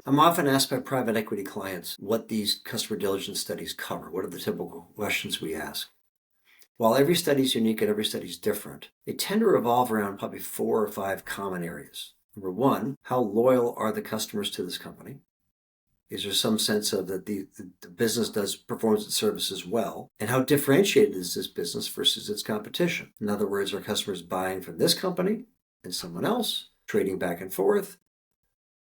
I'm often asked by private equity clients what these customer diligence studies cover. What are the typical questions we ask? While every study is unique and every study is different, they tend to revolve around probably 4 or 5 common areas. Number one, how loyal are the customers to this company? Is there some sense of that the business performs its services well? And how differentiated is this business versus its competition? In other words, are customers buying from this company and someone else, trading back and forth?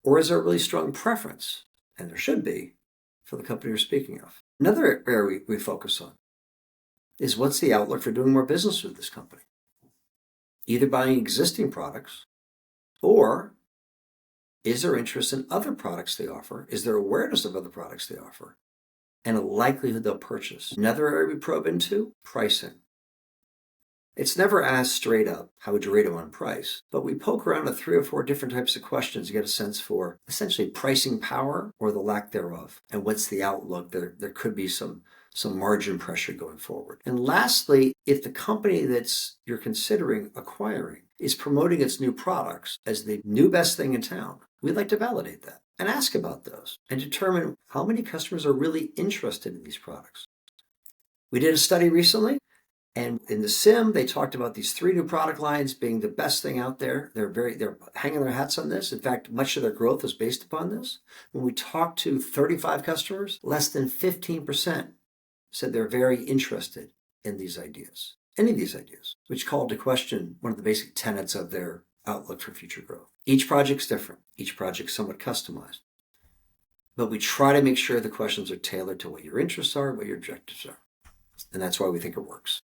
Or is there a really strong preference, and there should be, for the company we're speaking of? Another area we focus on is what's the outlook for doing more business with this company? Either buying existing products, or is there interest in other products they offer? Is there awareness of other products they offer? And a likelihood they'll purchase. Another area we probe into, pricing. It's never asked straight up, how would you rate them on price? But we poke around with 3 or 4 different types of questions to get a sense for essentially pricing power or the lack thereof. And what's the outlook? There could be some margin pressure going forward. And lastly, if the company you're considering acquiring is promoting its new products as the new best thing in town, we'd like to validate that and ask about those and determine how many customers are really interested in these products. We did a study recently, and in the sim, they talked about these 3 new product lines being the best thing out there. They're hanging their hats on this. In fact, much of their growth is based upon this. When we talked to 35 customers, less than 15% said they're very interested in these ideas, any of these ideas, which called to question one of the basic tenets of their outlook for future growth. Each project's different. Each project's somewhat customized. But we try to make sure the questions are tailored to what your interests are, what your objectives are. And that's why we think it works.